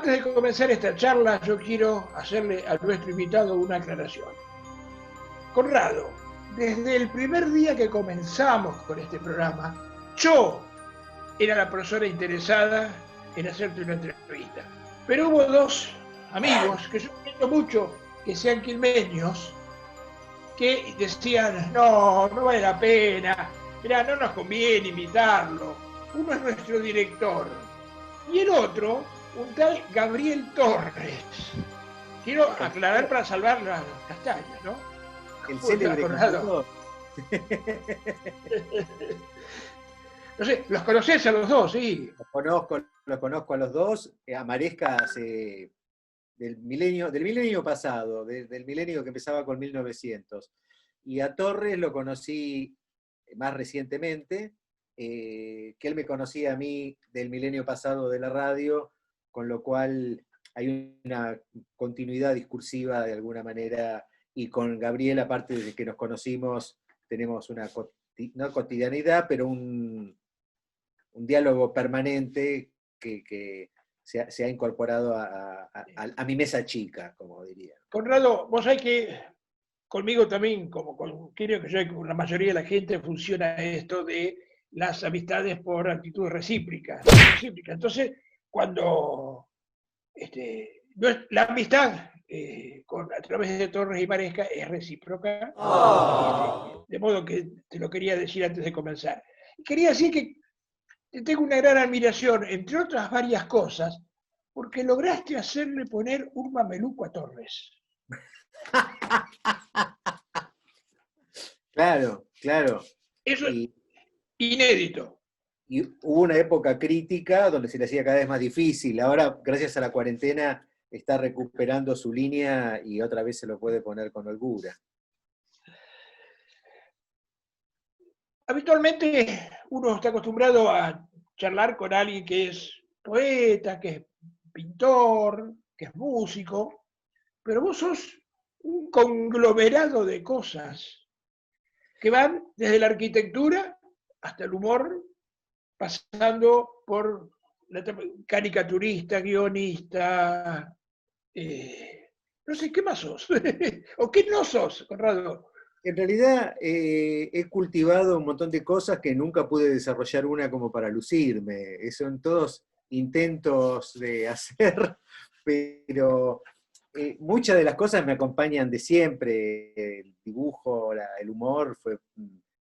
antes de comenzar esta charla, yo quiero hacerle a nuestro invitado una aclaración. Conrado, desde el primer día que comenzamos con este programa, yo era la persona interesada en hacerte una entrevista. Pero hubo dos amigos que yo quiero mucho, que sean quilmeños, que decían, no vale la pena, mirá, no nos conviene invitarlo. Uno es nuestro director y el otro, un tal Gabriel Torres. Quiero aclarar para salvar las castañas, ¿no? El célebre conductor. No sé, ¿los conocés a los dos? Sí. Los conozco a los dos. A Maresca del milenio pasado, del milenio que empezaba con 1900. Y a Torres lo conocí más recientemente, que él me conocía a mí del milenio pasado de la radio, con lo cual hay una continuidad discursiva de alguna manera, y con Gabriel, aparte de que nos conocimos, tenemos una no cotidianidad, pero un diálogo permanente que se ha incorporado a mi mesa chica, como diría. Conrado, vos sabés que conmigo también, creo que yo con la mayoría de la gente, funciona esto de las amistades por actitudes recípricas. Entonces, cuando la amistad a través de Torres y Maresca es recíproca, de modo que te lo quería decir antes de comenzar. Quería decir que te tengo una gran admiración, entre otras varias cosas, porque lograste hacerle poner un mameluco a Torres. Claro. Eso es inédito. Y hubo una época crítica donde se le hacía cada vez más difícil. Ahora, gracias a la cuarentena, está recuperando su línea y otra vez se lo puede poner con holgura. Habitualmente uno está acostumbrado a charlar con alguien que es poeta, que es pintor, que es músico, pero vos sos un conglomerado de cosas que van desde la arquitectura hasta el humor, pasando por la caricaturista, guionista, no sé, ¿qué más sos? ¿O qué no sos, Conrado? En realidad he cultivado un montón de cosas que nunca pude desarrollar una como para lucirme. Son todos intentos de hacer, pero muchas de las cosas me acompañan de siempre. El dibujo, el humor,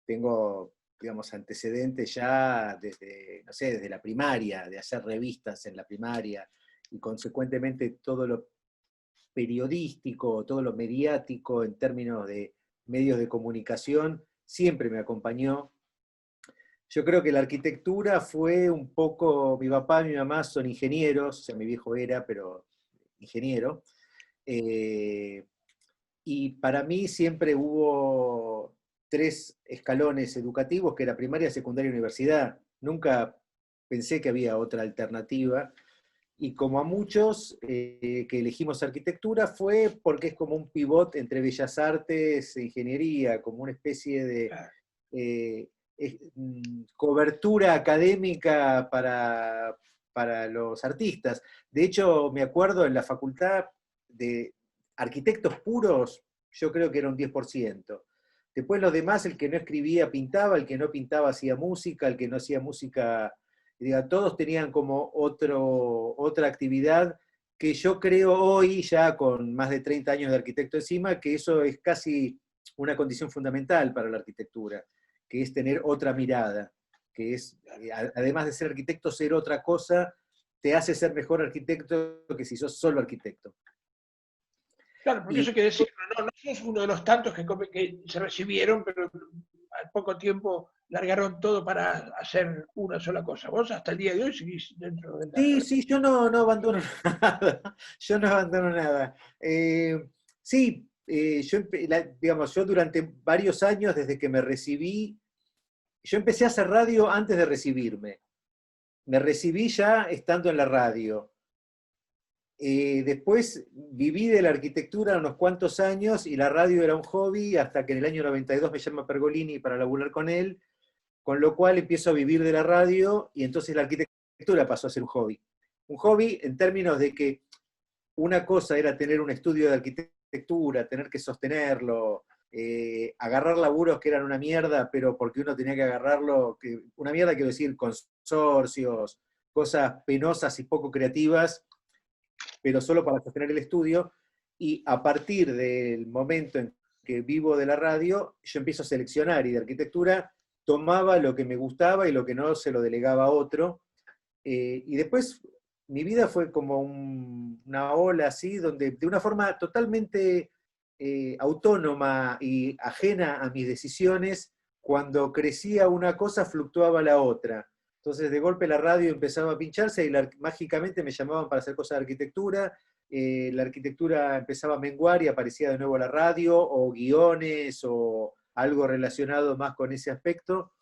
tengo, digamos, antecedentes ya desde la primaria, de hacer revistas en la primaria, y consecuentemente todo lo periodístico, todo lo mediático en términos de medios de comunicación, siempre me acompañó. Yo creo que la arquitectura fue un poco, mi papá y mi mamá son ingenieros, o sea, mi viejo era, pero ingeniero, y para mí siempre hubo 3 escalones educativos, que era primaria, secundaria y universidad. Nunca pensé que había otra alternativa. Y como a muchos que elegimos arquitectura, fue porque es como un pivot entre bellas artes e ingeniería, como una especie de cobertura académica para los artistas. De hecho, me acuerdo en la facultad de arquitectos puros, yo creo que era un 10%. Después los demás, el que no escribía pintaba, el que no pintaba hacía música, el que no hacía música... Todos tenían como otra actividad que yo creo hoy, ya con más de 30 años de arquitecto encima, que eso es casi una condición fundamental para la arquitectura, que es tener otra mirada, que es, además de ser arquitecto, ser otra cosa, te hace ser mejor arquitecto que si sos solo arquitecto. Claro, porque eso hay que decirlo, no sos uno de los tantos que se recibieron, pero al poco tiempo largaron todo para hacer una sola cosa. Vos hasta el día de hoy seguís dentro de la... Sí, yo no abandono nada. Yo no abandono nada. Yo durante varios años, desde que me recibí, yo empecé a hacer radio antes de recibirme. Me recibí ya estando en la radio. Después viví de la arquitectura unos cuantos años y la radio era un hobby hasta que en el año 92 me llama Pergolini para laburar con él, con lo cual empiezo a vivir de la radio y entonces la arquitectura pasó a ser un hobby. un hobby en términos de que una cosa era tener un estudio de arquitectura, tener que sostenerlo, agarrar laburos que eran una mierda, pero porque uno tenía que agarrarlo, una mierda quiero decir, consorcios, cosas penosas y poco creativas, pero solo para sostener el estudio, y a partir del momento en que vivo de la radio, yo empiezo a seleccionar, y de arquitectura tomaba lo que me gustaba y lo que no se lo delegaba a otro, y después mi vida fue como una ola así, donde de una forma totalmente autónoma y ajena a mis decisiones, cuando crecía una cosa fluctuaba la otra. Entonces de golpe la radio empezaba a pincharse y mágicamente me llamaban para hacer cosas de arquitectura, la arquitectura empezaba a menguar y aparecía de nuevo la radio, o guiones, o algo relacionado más con ese aspecto,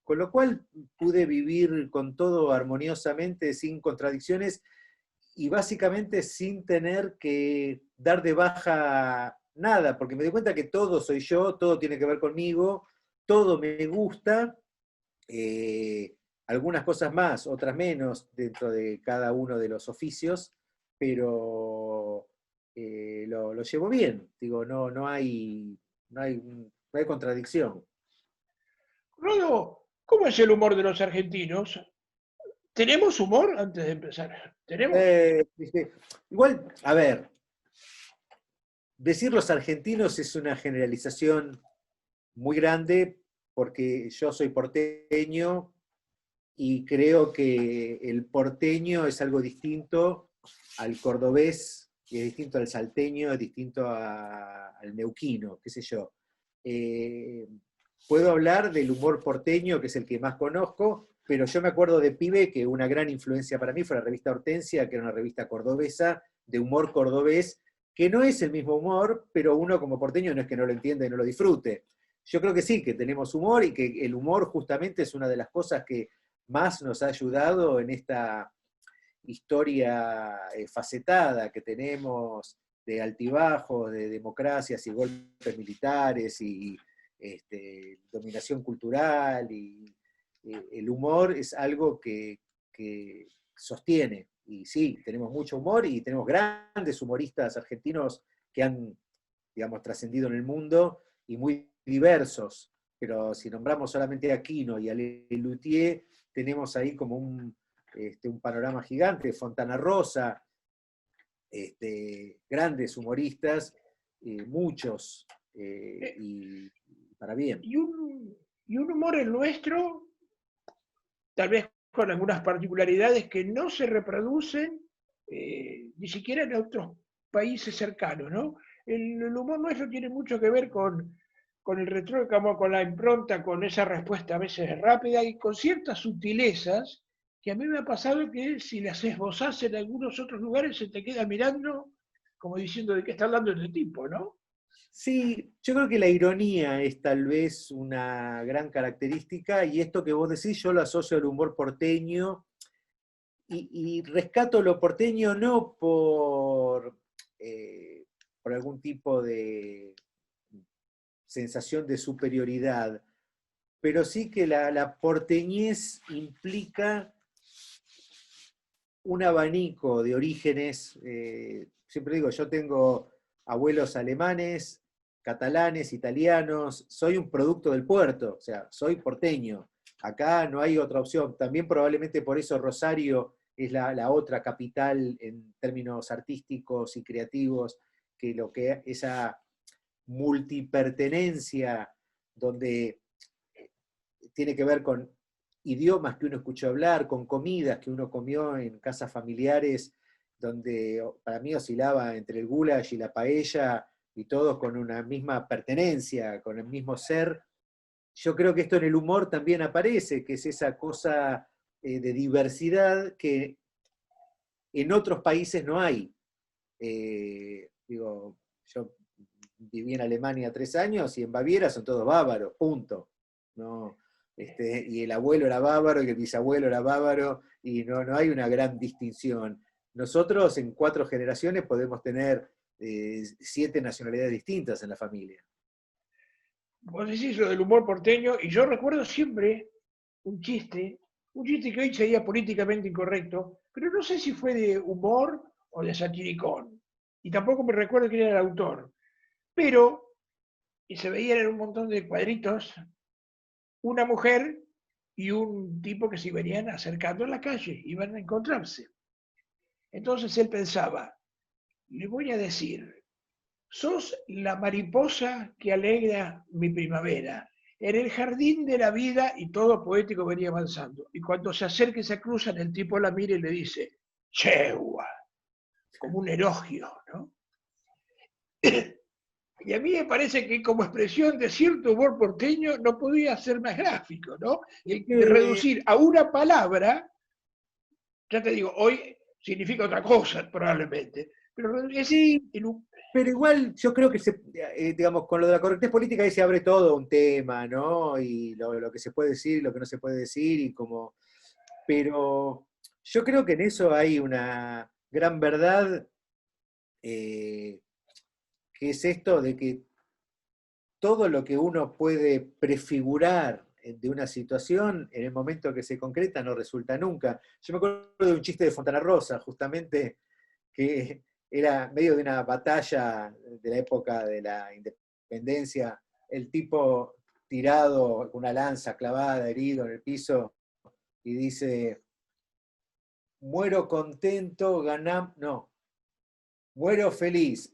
con lo cual pude vivir con todo armoniosamente, sin contradicciones, y básicamente sin tener que dar de baja nada, porque me di cuenta que todo soy yo, todo tiene que ver conmigo, todo me gusta, algunas cosas más, otras menos, dentro de cada uno de los oficios, pero lo llevo bien, digo, no hay contradicción. Rodo, ¿cómo es el humor de los argentinos? ¿Tenemos humor antes de empezar? ¿Tenemos? Igual, a ver, decir los argentinos es una generalización muy grande, porque yo soy porteño y creo que el porteño es algo distinto al cordobés, y es distinto al salteño, es distinto al neuquino, qué sé yo. Puedo hablar del humor porteño, que es el que más conozco, pero yo me acuerdo de pibe que una gran influencia para mí fue la revista Hortensia, que era una revista cordobesa, de humor cordobés, que no es el mismo humor, pero uno como porteño no es que no lo entienda y no lo disfrute. Yo creo que sí, que tenemos humor, y que el humor justamente es una de las cosas que más nos ha ayudado en esta historia facetada que tenemos, de altibajos, de democracias y golpes militares, y dominación cultural, y el humor es algo que sostiene. Y sí, tenemos mucho humor y tenemos grandes humoristas argentinos que han, digamos, trascendido en el mundo, y muy diversos. Pero si nombramos solamente a Quino y a Lelutier, tenemos ahí como un panorama gigante. Fontana Rosa, grandes humoristas, muchos, y para bien. Y un humor el nuestro, tal vez con algunas particularidades que no se reproducen ni siquiera en otros países cercanos, ¿no? El humor nuestro tiene mucho que ver con el retrógrado, con la impronta, con esa respuesta a veces rápida y con ciertas sutilezas que a mí me ha pasado que si las esbozás en algunos otros lugares se te queda mirando como diciendo de qué está hablando este tipo, ¿no? Sí, yo creo que la ironía es tal vez una gran característica, y esto que vos decís yo lo asocio al humor porteño, y rescato lo porteño no por algún tipo de sensación de superioridad, pero sí que la porteñez implica un abanico de orígenes. Siempre digo, yo tengo abuelos alemanes, catalanes, italianos, soy un producto del puerto, o sea, soy porteño. Acá no hay otra opción. También probablemente por eso Rosario es la otra capital en términos artísticos y creativos, que esa multipertenencia, donde tiene que ver con idiomas que uno escuchó hablar, con comidas que uno comió en casas familiares, donde para mí oscilaba entre el goulash y la paella, y todos con una misma pertenencia, con el mismo ser. Yo creo que esto en el humor también aparece, que es esa cosa de diversidad que en otros países no hay. Digo, yo viví en Alemania 3 años y en Baviera son todos bávaros, punto. No, y el abuelo era bávaro y el bisabuelo era bávaro, y no hay una gran distinción. Nosotros en 4 generaciones podemos tener 7 nacionalidades distintas en la familia. Vos decís lo del humor porteño, y yo recuerdo siempre un chiste un chiste que hoy sería políticamente incorrecto, pero no sé si fue de humor o de satiricón. Y tampoco me recuerdo quién era el autor. Pero, y se veían en un montón de cuadritos, una mujer y un tipo que se venían acercando en la calle, iban a encontrarse. Entonces él pensaba, le voy a decir, sos la mariposa que alegra mi primavera. En el jardín de la vida y todo poético venía avanzando. Y cuando se acerca y se cruzan, el tipo la mira y le dice, Chewa, como un elogio, ¿no? Y a mí me parece que como expresión de cierto humor porteño no podía ser más gráfico, ¿no? Y de Eh, reducir a una palabra, ya te digo, hoy significa otra cosa probablemente, pero es sí, el, pero igual yo creo que digamos, con lo de la correctez política ahí se abre todo un tema, ¿no? Y lo que se puede decir, lo que no se puede decir, y como. Pero yo creo que en eso hay una gran verdad, eh, que es esto de que todo lo que uno puede prefigurar de una situación, en el momento que se concreta, no resulta nunca. Yo me acuerdo de un chiste de Fontana Rosa, justamente, que era medio de una batalla de la época de la independencia, el tipo tirado con una lanza clavada, herido en el piso, y dice, muero contento, ganamos, no, muero feliz,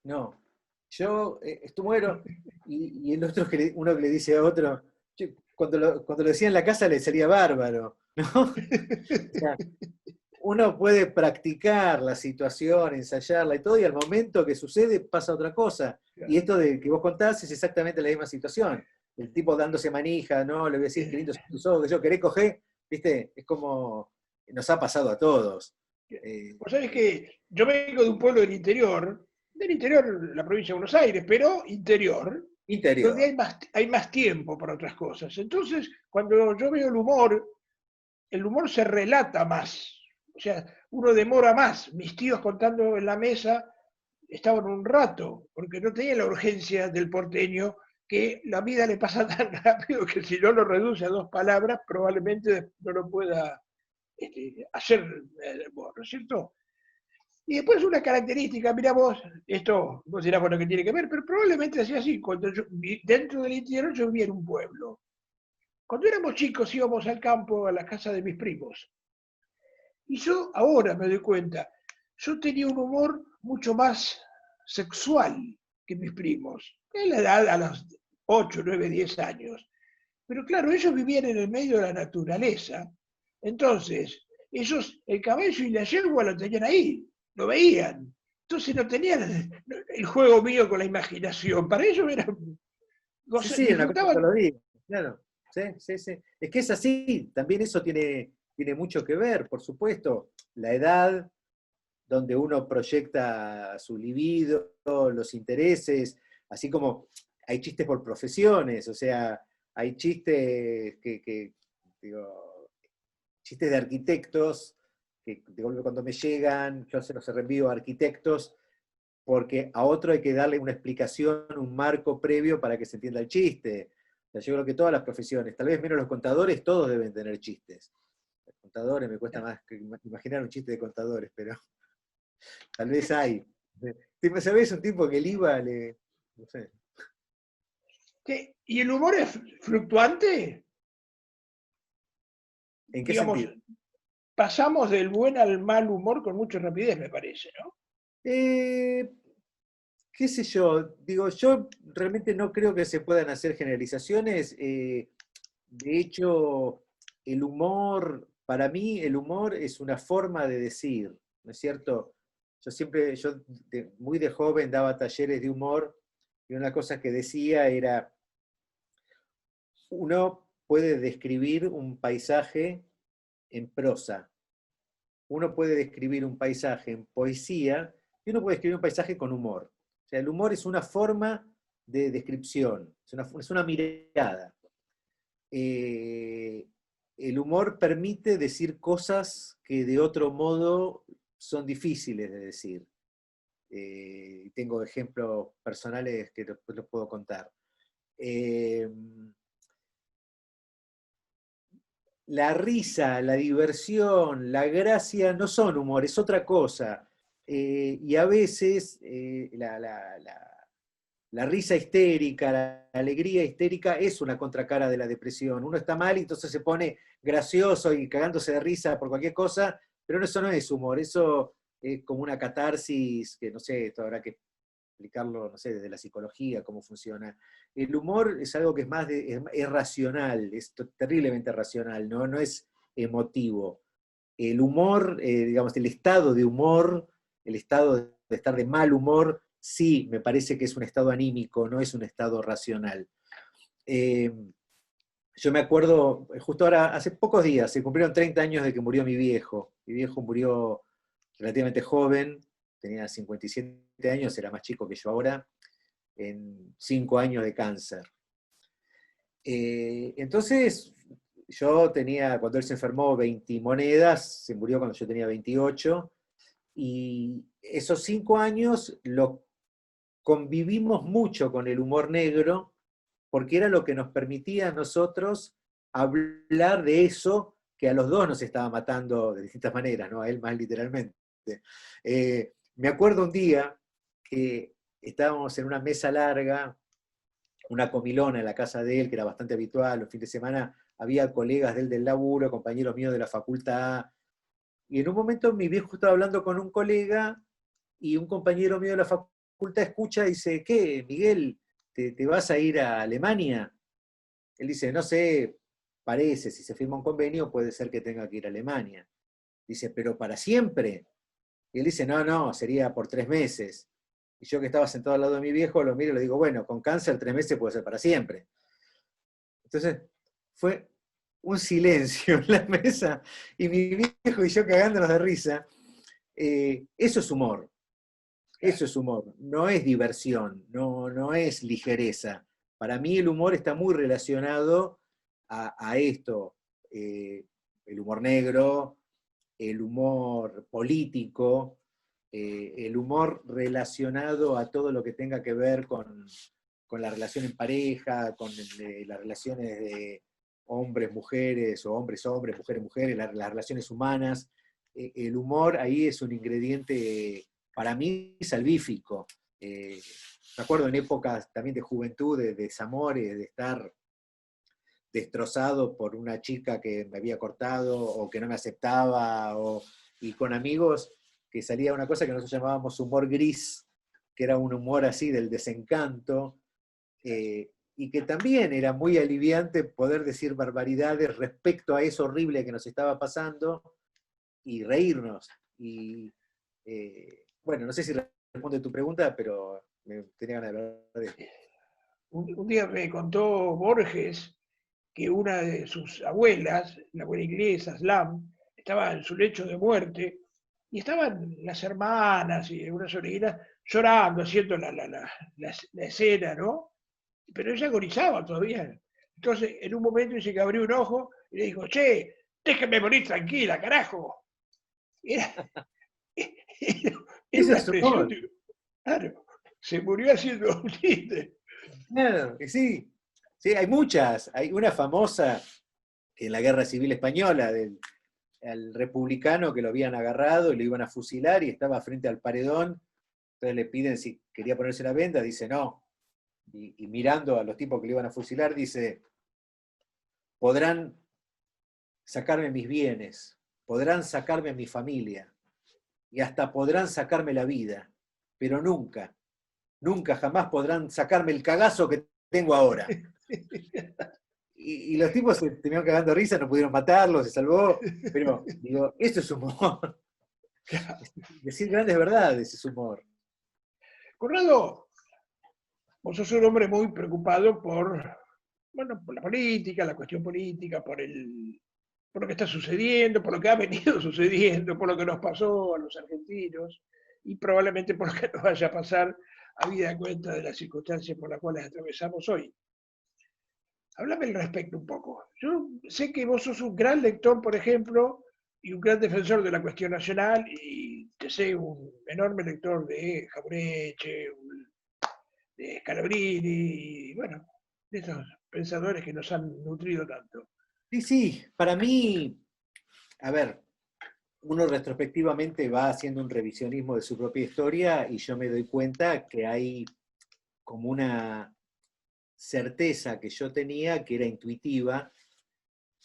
no, yo muero, y el otro, uno que le dice a otro, cuando lo decía en la casa le salía bárbaro, ¿no? O sea, uno puede practicar la situación, ensayarla y todo, y al momento que sucede pasa otra cosa. Y esto de que vos contás es exactamente la misma situación. El tipo dándose manija, ¿no? Le voy a decir, qué lindos son tus ojos, que yo querés coger, ¿viste? Es como, nos ha pasado a todos. Eh, Vos sabés que yo vengo de un pueblo del interior de la provincia de Buenos Aires, pero interior, donde Interior. hay más tiempo para otras cosas. Entonces, cuando yo veo el humor se relata más. O sea, uno demora más. Mis tíos contando en la mesa estaban un rato, porque no tenían la urgencia del porteño, que la vida le pasa tan rápido que si no lo reduce a dos palabras, probablemente no lo pueda hacer, ¿no es cierto? Y después una característica, mira vos, esto vos dirás bueno que tiene que ver, pero probablemente así así, cuando yo, dentro del interior yo vivía en un pueblo. Cuando éramos chicos íbamos al campo, a la casa de mis primos. Y yo ahora me doy cuenta, yo tenía un humor mucho más sexual que mis primos, en la edad a los 8 9 10 años. Pero claro, ellos vivían en el medio de la naturaleza. Entonces, ellos, el caballo y la yegua lo tenían ahí, lo veían. Entonces no tenían el juego mío con la imaginación. Para ellos era, Sí, sí, una cosa te disfrutaban. lo digo, claro. Sí, sí, sí. Es que es así, también eso tiene mucho que ver, por supuesto. La edad donde uno proyecta su libido, los intereses, así como hay chistes por profesiones, o sea, hay chistes digo, chistes de arquitectos, que de golpe cuando me llegan, yo se los reenvío a arquitectos, porque a otro hay que darle una explicación, un marco previo para que se entienda el chiste. O sea, yo creo que todas las profesiones, tal vez menos los contadores, todos deben tener chistes. Los contadores me cuesta más imaginar un chiste de contadores, pero tal vez hay. ¿Sabés un tipo que el IVA le. No sé. ¿Y el humor es fluctuante? ¿En qué Digamos, sentido? pasamos del buen al mal humor con mucha rapidez, me parece, ¿no? Eh, qué sé yo, digo, yo realmente no creo que se puedan hacer generalizaciones. De hecho, el humor, para mí, el humor es una forma de decir, ¿no es cierto? Muy de joven daba talleres de humor y una cosa que decía era, uno puede describir un paisaje en prosa, uno puede describir un paisaje en poesía y uno puede describir un paisaje con humor. O sea, el humor es una forma de descripción, es una mirada. Eh, el humor permite decir cosas que de otro modo son difíciles de decir. Tengo ejemplos personales que después los puedo contar. Eh, la risa, la diversión, la gracia no son humor, es otra cosa. Y a veces la risa histérica, la alegría histérica es una contracara de la depresión. Uno está mal y entonces se pone gracioso y cagándose de risa por cualquier cosa, pero eso no es humor, eso es como una catarsis que no sé, esto habrá que explicarlo, no sé, desde la psicología, cómo funciona. El humor es algo que es más es racional, es terriblemente racional, no es emotivo. El humor, digamos, el estado de humor, el estado de estar de mal humor, sí, me parece que es un estado anímico, no es un estado racional. Eh, yo me acuerdo, justo ahora, hace pocos días, se cumplieron 30 años de que murió mi viejo. Mi viejo murió relativamente joven, tenía 57 años, era más chico que yo ahora, en 5 años de cáncer. Entonces, yo tenía, cuando él se enfermó, 20 monedas, se murió cuando yo tenía 28, y esos 5 años lo convivimos mucho con el humor negro, porque era lo que nos permitía a nosotros hablar de eso que a los dos nos estaba matando de distintas maneras, ¿no? A él más literalmente. Me acuerdo un día que estábamos en una mesa larga, una comilona en la casa de él, que era bastante habitual, los fines de semana había colegas de él del laburo, compañeros míos de la facultad, y en un momento mi viejo estaba hablando con un colega y un compañero mío de la facultad escucha y dice, ¿qué, Miguel? ¿Te vas a ir a Alemania? Él dice, no sé, parece, si se firma un convenio puede ser que tenga que ir a Alemania. Dice, pero para siempre. Y él dice, no, sería por 3 meses. Y yo que estaba sentado al lado de mi viejo, lo miro y le digo, bueno, con cáncer 3 meses puede ser para siempre. Entonces, fue un silencio en la mesa, y mi viejo y yo cagándonos de risa. Eso es humor, eso es humor, no es diversión, no es ligereza. Para mí el humor está muy relacionado a esto, el humor negro, el humor político, el humor relacionado a todo lo que tenga que ver con la relación en pareja, con las relaciones de hombres, mujeres, o hombres, mujeres, mujeres, las relaciones humanas. El humor ahí es un ingrediente, para mí, salvífico. Me acuerdo en épocas también de juventud, de desamores, de estar destrozado por una chica que me había cortado o que no me aceptaba, y con amigos que salía una cosa que nosotros llamábamos humor gris, que era un humor así del desencanto, y que también era muy aliviante poder decir barbaridades respecto a eso horrible que nos estaba pasando y reírnos. Y bueno, no sé si responde tu pregunta, pero me tenía ganas de hablar de esto. Un día me contó Borges que una de sus abuelas, la abuela inglesa, Slam, estaba en su lecho de muerte y estaban las hermanas y algunas sobrinas llorando, haciendo la escena, ¿no? Pero ella agonizaba todavía. Entonces, en un momento dice que abrió un ojo y le dijo, che, déjeme morir tranquila, carajo. Era, era Eso una es expresión, humor. claro, se murió haciendo un chiste. Claro, que sí. Sí, hay muchas. Hay una famosa que en la Guerra Civil Española, del al republicano que lo habían agarrado y lo iban a fusilar y estaba frente al paredón. Entonces le piden si quería ponerse la venda, dice no. Y mirando a los tipos que le iban a fusilar, dice, podrán sacarme mis bienes, podrán sacarme mi familia y hasta podrán sacarme la vida, pero nunca jamás podrán sacarme el cagazo que tengo ahora. Y los tipos se terminaron cagando de risa, no pudieron matarlo, se salvó, pero digo, esto es humor. Decir grandes verdades es humor. Conrado, vos sos un hombre muy preocupado bueno, por la política, la cuestión política, por lo que está sucediendo, por lo que ha venido sucediendo, por lo que nos pasó a los argentinos y probablemente por lo que nos vaya a pasar a vida cuenta de las circunstancias por las cuales atravesamos hoy. Háblame al respecto un poco. Yo sé que vos sos un gran lector, por ejemplo, y un gran defensor de la cuestión nacional, y te sé un enorme lector de Jauretche, de Scalabrini, y bueno, de estos pensadores que nos han nutrido tanto. Sí, sí, para mí, a ver, uno retrospectivamente va haciendo un revisionismo de su propia historia y yo me doy cuenta que hay como una certeza que yo tenía que era intuitiva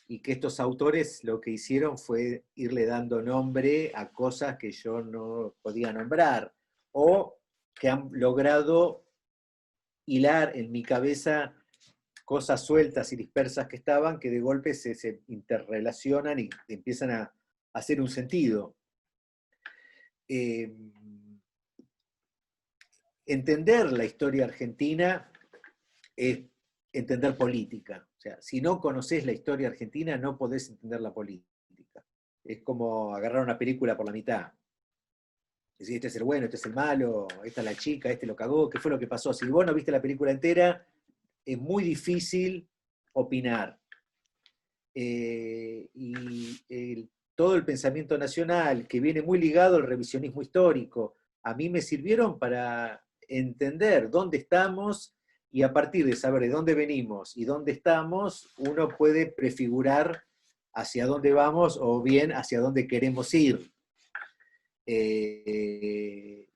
y que estos autores lo que hicieron fue irle dando nombre a cosas que yo no podía nombrar o que han logrado hilar en mi cabeza cosas sueltas y dispersas que estaban, que de golpe se interrelacionan y empiezan a hacer un sentido. Eh, Entender la historia argentina es entender política. O sea, si no conoces la historia argentina, no podés entender la política. Es como agarrar una película por la mitad. Decir, este es el bueno, este es el malo, esta es la chica, este lo cagó, ¿qué fue lo que pasó? Si vos no viste la película entera, es muy difícil opinar. Todo el pensamiento nacional, que viene muy ligado al revisionismo histórico, a mí me sirvieron para entender dónde estamos y a partir de saber de dónde venimos y dónde estamos, uno puede prefigurar hacia dónde vamos o bien hacia dónde queremos ir. Que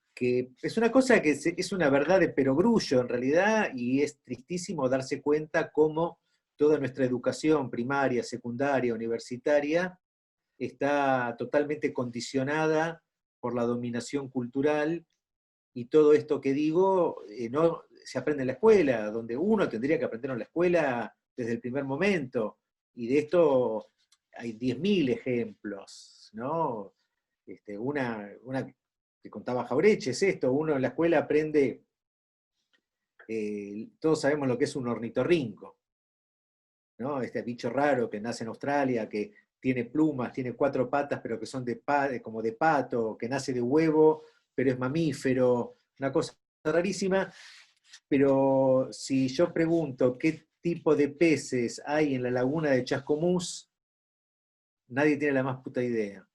es una cosa que es una verdad de perogrullo en realidad y es tristísimo darse cuenta cómo toda nuestra educación primaria, secundaria, universitaria está totalmente condicionada por la dominación cultural y todo esto que digo no se aprende en la escuela, donde uno tendría que aprender en la escuela desde el primer momento. Y de esto hay 10.000 ejemplos, ¿no? Una que contaba Jaureche es esto, uno en la escuela aprende, todos sabemos lo que es un ornitorrinco, ¿no? Este bicho raro que nace en Australia, que tiene plumas, tiene 4 patas, pero que son como de pato, que nace de huevo, pero es mamífero, una cosa rarísima. Pero si yo pregunto qué tipo de peces hay en la laguna de Chascomús, nadie tiene la más puta idea.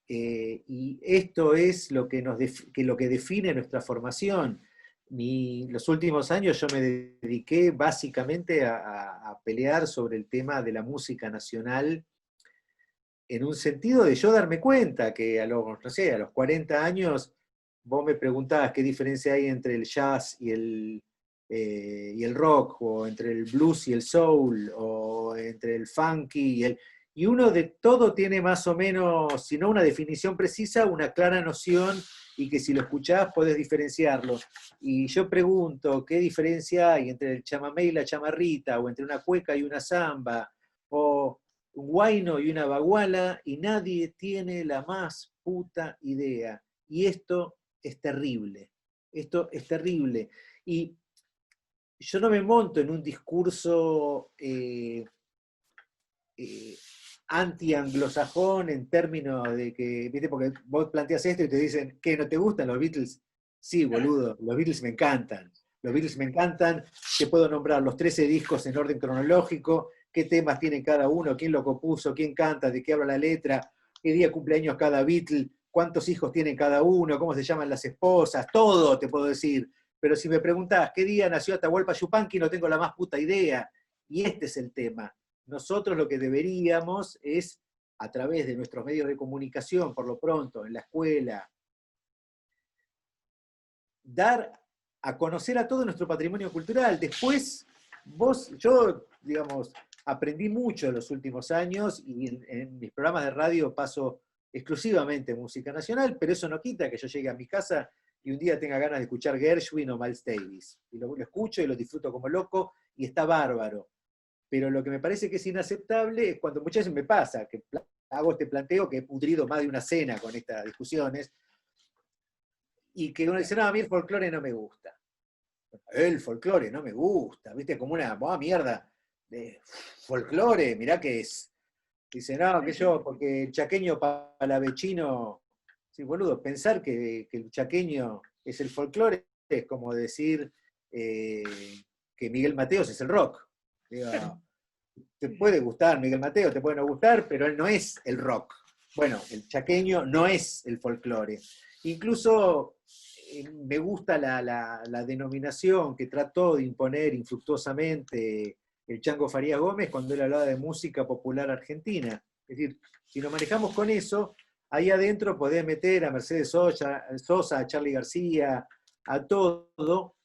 Y esto es lo que, lo que define nuestra formación. Los últimos años yo me dediqué básicamente a pelear sobre el tema de la música nacional en un sentido de yo darme cuenta que no sé, a los 40 años vos me preguntabas qué diferencia hay entre el jazz y el rock, o entre el blues y el soul, o entre el funky y uno de todo tiene más o menos, si no una definición precisa, una clara noción y que si lo escuchás podés diferenciarlo. Y yo pregunto, ¿qué diferencia hay entre el chamamé y la chamarrita, o entre una cueca y una samba, o un guayno y una baguala? Y nadie tiene la más puta idea. Y esto es terrible. Esto es terrible. Y yo no me monto en un discurso anti-anglosajón en términos de que, ¿viste? Porque vos planteas esto y te dicen, ¿qué, no te gustan los Beatles? Sí, boludo, los Beatles me encantan. Los Beatles me encantan, te puedo nombrar los 13 discos en orden cronológico, qué temas tienen cada uno, quién lo compuso, quién canta, de qué habla la letra, qué día cumpleaños cada Beatle, cuántos hijos tienen cada uno, cómo se llaman las esposas, todo te puedo decir. Pero si me preguntás qué día nació Atahualpa Yupanqui, no tengo la más puta idea. Y este es el tema. Nosotros lo que deberíamos es, a través de nuestros medios de comunicación, por lo pronto, en la escuela, dar a conocer a todo nuestro patrimonio cultural. Después, yo, digamos, aprendí mucho en los últimos años y en mis programas de radio paso exclusivamente música nacional, pero eso no quita que yo llegue a mi casa y un día tenga ganas de escuchar Gershwin o Miles Davis. Y lo escucho y lo disfruto como loco y está bárbaro. Pero lo que me parece que es inaceptable es cuando muchas veces me pasa, que hago este planteo que he pudrido más de una cena con estas discusiones, y que uno dice, no, a mí el folclore no me gusta. El folclore no me gusta, ¿viste? Como una mierda de folclore, mirá que es. Dice, no, que yo, porque el chaqueño palavecino, sí, boludo, pensar que el chaqueño es el folclore es como decir que Miguel Mateos es el rock. Digo, te puede gustar Miguel Mateo, te puede no gustar, pero él no es el rock. Bueno, el chaqueño no es el folclore. Incluso me gusta la denominación que trató de imponer infructuosamente el Chango Farías Gómez cuando él hablaba de música popular argentina. Es decir, si nos manejamos con eso, ahí adentro podés meter a Mercedes Sosa, a Charly García, a todo,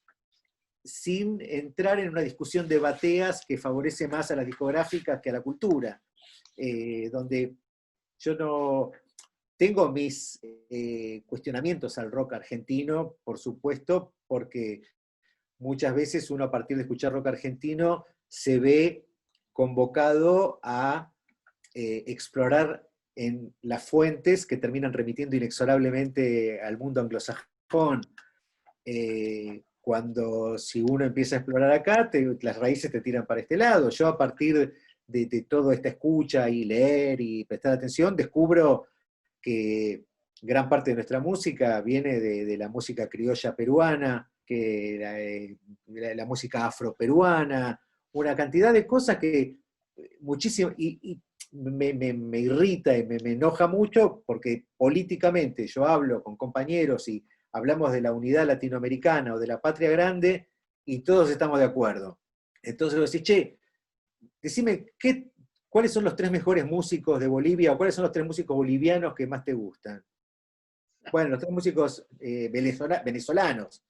sin entrar en una discusión de bateas que favorece más a las discográficas que a la cultura, donde yo no tengo mis cuestionamientos al rock argentino, por supuesto, porque muchas veces uno a partir de escuchar rock argentino se ve convocado a explorar en las fuentes que terminan remitiendo inexorablemente al mundo anglosajón. Cuando si uno empieza a explorar acá, las raíces te tiran para este lado. Yo a partir de toda esta escucha y leer y prestar atención, descubro que gran parte de nuestra música viene de la música criolla peruana, que la música afroperuana, una cantidad de cosas que muchísimo, y me irrita y me enoja mucho porque políticamente yo hablo con compañeros y hablamos de la unidad latinoamericana o de la patria grande y todos estamos de acuerdo. Entonces vos decís, che, decime, ¿cuáles son los 3 mejores músicos de Bolivia o cuáles son los 3 músicos bolivianos que más te gustan? Bueno, los 3 músicos venezolanos.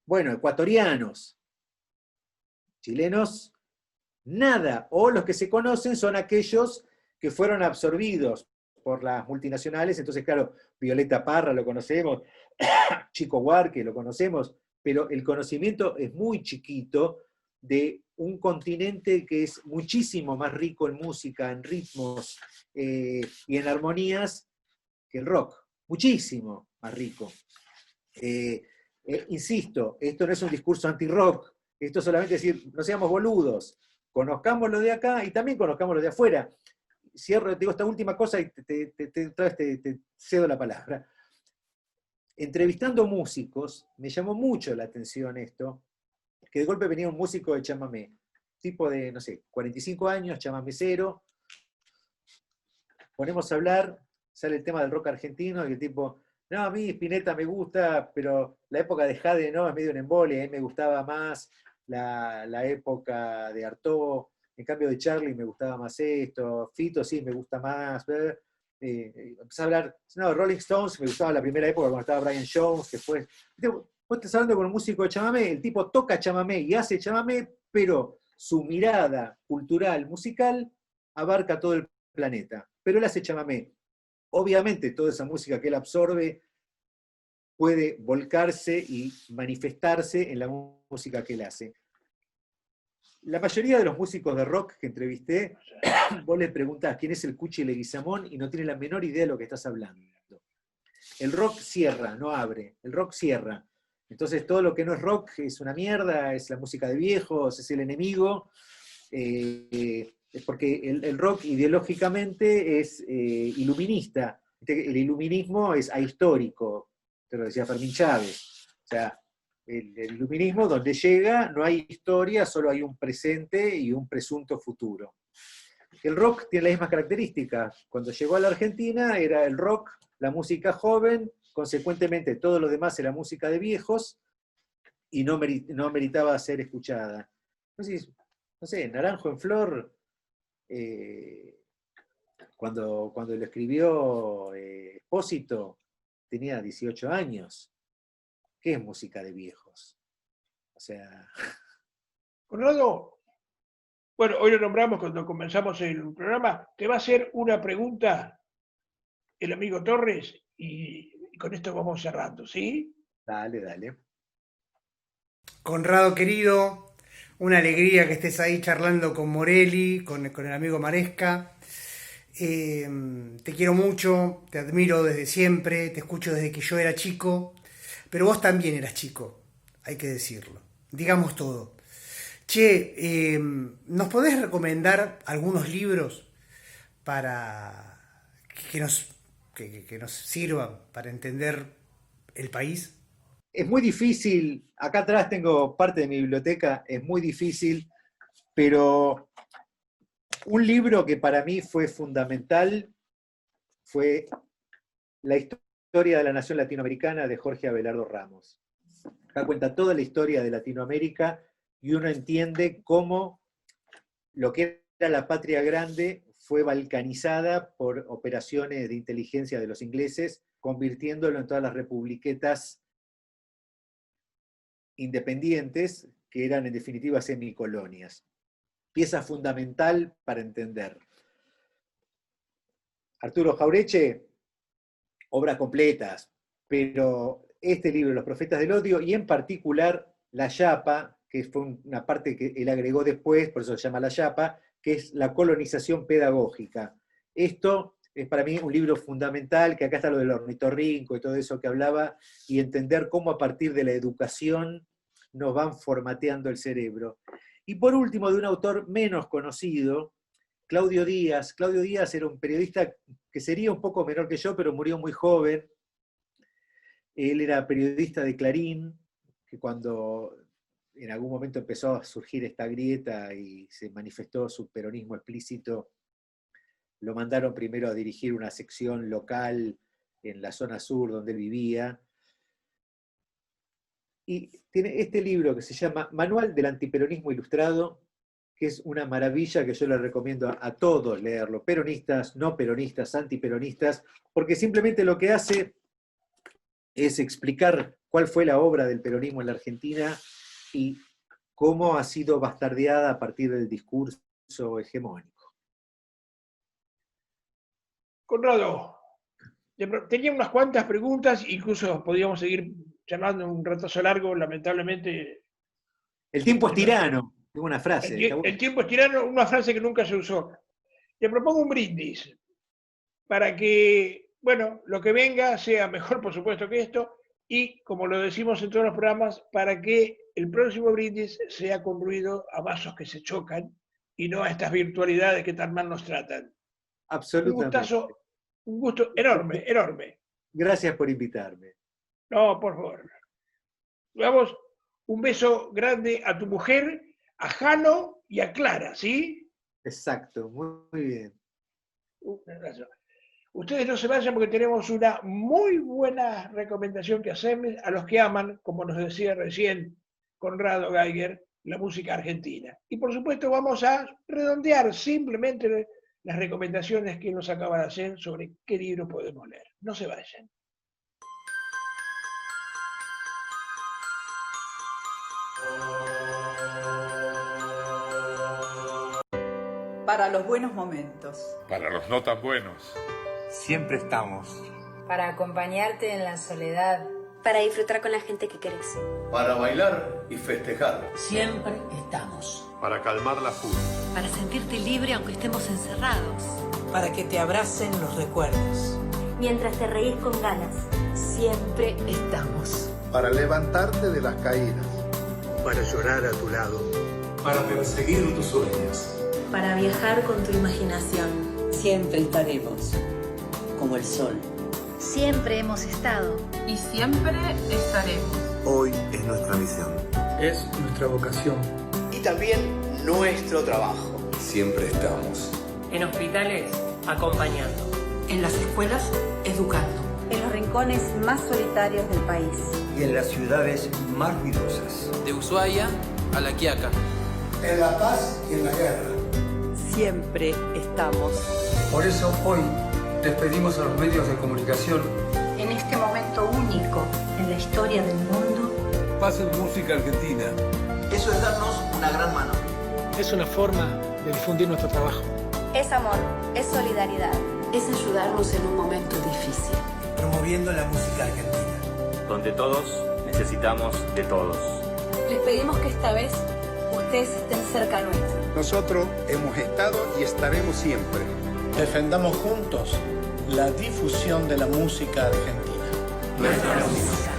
Bueno, ecuatorianos. Chilenos, nada. O los que se conocen son aquellos que fueron absorbidos por las multinacionales. Entonces, claro, Violeta Parra lo conocemos, Chico Huarque lo conocemos, pero el conocimiento es muy chiquito de un continente que es muchísimo más rico en música, en ritmos y en armonías que el rock. Muchísimo más rico. Insisto, esto no es un discurso anti-rock, esto es solamente decir, no seamos boludos, conozcamos lo de acá y también conozcamos lo de afuera. Cierro, te digo esta última cosa y te cedo la palabra. Entrevistando músicos, me llamó mucho la atención esto, que de golpe venía un músico de chamamé, tipo de, no sé, 45 años, chamamecero, ponemos a hablar, sale el tema del rock argentino, y el tipo, no, a mí Spinetta me gusta, pero la época de Jade no, es medio un embole, a mí me gustaba más la época de Artaud, en cambio de Charlie me gustaba más esto, Fito sí me gusta más, empecé a hablar, no, Rolling Stones me gustaba la primera época cuando estaba Brian Jones, después, vos estás hablando con un músico de chamamé, el tipo toca chamamé y hace chamamé, pero su mirada cultural, musical, abarca todo el planeta, pero él hace chamamé. Obviamente toda esa música que él absorbe puede volcarse y manifestarse en la música que él hace. La mayoría de los músicos de rock que entrevisté, vos le preguntás quién es el Cuchi Leguizamón y no tiene la menor idea de lo que estás hablando. El rock cierra, no abre. El rock cierra. Entonces todo lo que no es rock es una mierda, es la música de viejos, es el enemigo. Porque el rock ideológicamente es iluminista. El iluminismo es ahistórico, te lo decía Fermín Chávez. O sea, el iluminismo donde llega no hay historia, solo hay un presente y un presunto futuro. El rock tiene las mismas características. Cuando llegó a la Argentina era el rock, la música joven, consecuentemente todo lo demás era música de viejos y no meritaba ser escuchada. Entonces, no sé, Naranjo en Flor, cuando lo escribió Espósito, tenía 18 años. ¿Qué es música de viejos? O sea... Conrado, bueno, hoy lo nombramos cuando comenzamos el programa, te va a hacer una pregunta el amigo Torres y con esto vamos cerrando, ¿sí? Dale, dale. Conrado querido, una alegría que estés ahí charlando con Morelli, con el amigo Maresca. Te quiero mucho, te admiro desde siempre, te escucho desde que yo era chico, pero vos también eras chico, hay que decirlo. Digamos todo. Che, ¿nos podés recomendar algunos libros para que nos sirvan para entender el país? Es muy difícil, acá atrás tengo parte de mi biblioteca, es muy difícil, pero un libro que para mí fue fundamental fue La historia de la nación latinoamericana de Jorge Abelardo Ramos. Acá cuenta toda la historia de Latinoamérica y uno entiende cómo lo que era la patria grande fue balcanizada por operaciones de inteligencia de los ingleses, convirtiéndolo en todas las republiquetas independientes, que eran en definitiva semicolonias. Pieza fundamental para entender. Arturo Jauretche, obras completas, pero este libro, Los Profetas del Odio, y en particular La Yapa, que fue una parte que él agregó después, por eso se llama La Yapa, que es la colonización pedagógica. Esto es para mí un libro fundamental, que acá está lo del ornitorrinco y todo eso que hablaba, y entender cómo a partir de la educación nos van formateando el cerebro. Y por último, de un autor menos conocido, Claudio Díaz. Claudio Díaz era un periodista que sería un poco menor que yo, pero murió muy joven. Él era periodista de Clarín, que cuando en algún momento empezó a surgir esta grieta y se manifestó su peronismo explícito, lo mandaron primero a dirigir una sección local en la zona sur donde él vivía. Y tiene este libro que se llama Manual del Antiperonismo Ilustrado, que es una maravilla que yo le recomiendo a todos leerlo, peronistas, no peronistas, antiperonistas, porque simplemente lo que hace es explicar cuál fue la obra del peronismo en la Argentina y cómo ha sido bastardeada a partir del discurso hegemónico. Conrado, tenía unas cuantas preguntas, incluso podríamos seguir charlando un ratazo largo, lamentablemente. El tiempo es tirano, tengo una frase. El tiempo es tirano, una frase que nunca se usó. Te propongo un brindis para que, bueno, lo que venga sea mejor, por supuesto, que esto, y, como lo decimos en todos los programas, para que el próximo brindis sea con ruido a vasos que se chocan y no a estas virtualidades que tan mal nos tratan. Absolutamente. Un gusto enorme, enorme. Gracias por invitarme. No, por favor. Vamos, un beso grande a tu mujer, a Jano y a Clara, ¿sí? Exacto, muy bien. Un abrazo. Ustedes no se vayan porque tenemos una muy buena recomendación que hacerles a los que aman, como nos decía recién Conrado Geiger, la música argentina. Y por supuesto vamos a redondear simplemente las recomendaciones que nos acaba de hacer sobre qué libro podemos leer. No se vayan. Para los buenos momentos. Para los no tan buenos. Siempre estamos. Para acompañarte en la soledad. Para disfrutar con la gente que querés. Para bailar y festejar. Siempre estamos. Para calmar la furia. Para sentirte libre aunque estemos encerrados. Para que te abracen los recuerdos. Mientras te reís con ganas. Siempre estamos. Para levantarte de las caídas. Para llorar a tu lado. Para perseguir tus sueños. Para viajar con tu imaginación. Siempre estaremos. Como el sol. Siempre hemos estado. Y siempre estaremos. Hoy es nuestra misión. Es nuestra vocación. Y también nuestro trabajo. Siempre estamos. En hospitales, acompañando. En las escuelas, educando. En los rincones más solitarios del país. Y en las ciudades más ruidosas. De Ushuaia a La Quiaca. En la paz y en la guerra. Siempre estamos. Por eso hoy les pedimos a los medios de comunicación, en este momento único en la historia del mundo, pasen música argentina. Eso es darnos una gran mano. Es una forma de difundir nuestro trabajo. Es amor, es solidaridad. Es ayudarnos en un momento difícil. Promoviendo la música argentina. Donde todos necesitamos de todos. Les pedimos que esta vez ustedes estén cerca nuestro. Nosotros hemos estado y estaremos siempre. Defendamos juntos la difusión de la música argentina. Nuestra música.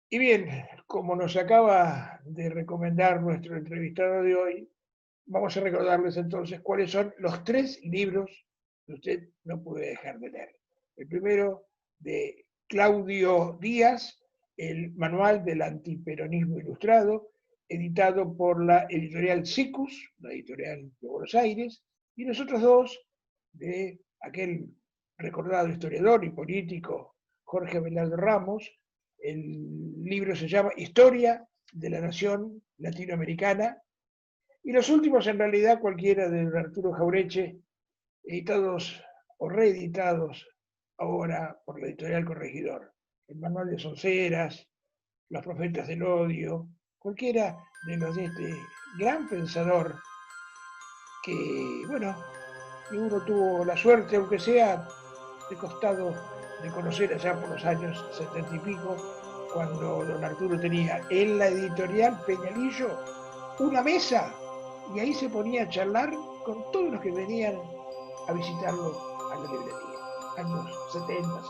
Y bien, como nos acaba de recomendar nuestro entrevistado de hoy, vamos a recordarles entonces cuáles son los 3 libros que usted no puede dejar de leer. El primero, de Claudio Díaz, el Manual del Antiperonismo Ilustrado, editado por la editorial Siccus, la editorial de Buenos Aires, y los otros 2 de aquel recordado historiador y político Jorge Abelardo Ramos. El libro se llama Historia de la Nación Latinoamericana. Y los últimos, en realidad, cualquiera de Arturo Jaureche, editados o reeditados ahora por la editorial Corregidor. El Manual de Sonceras, Los Profetas del Odio, cualquiera de los de este gran pensador que, bueno, uno tuvo la suerte, aunque sea de costado, de conocer allá por los años 70 y pico, cuando don Arturo tenía en la editorial Peñalillo una mesa y ahí se ponía a charlar con todos los que venían a visitarlo a la librería. Años 70,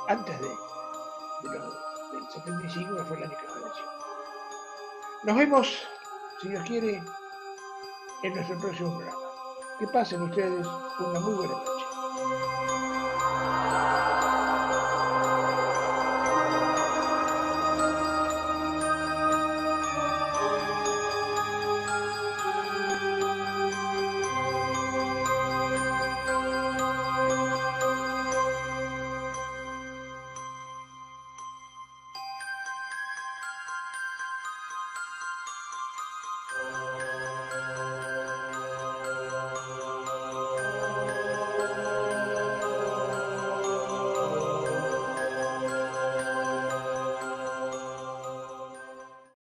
antes del 75, que fue el año que falleció. Nos vemos, si Dios quiere, en nuestro próximo programa. Que pasen ustedes una muy buena noche.